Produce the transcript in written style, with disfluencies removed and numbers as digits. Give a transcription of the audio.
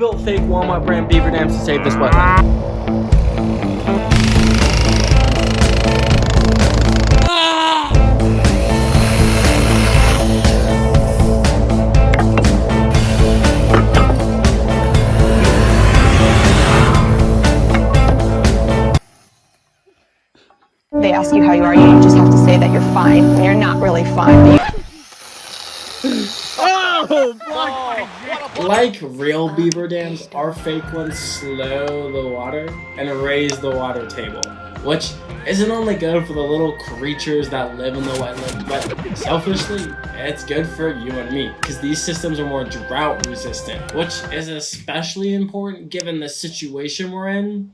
built fake Walmart brand beaver dams to save this wetland. They ask you how you are, you just have to say that you're fine when you're not really fine. Like real beaver dams, our fake ones slow the water and raise the water table, which isn't only good for the little creatures that live in the wetland, but selfishly, it's good for you and me, because these systems are more drought resistant, which is especially important given the situation we're in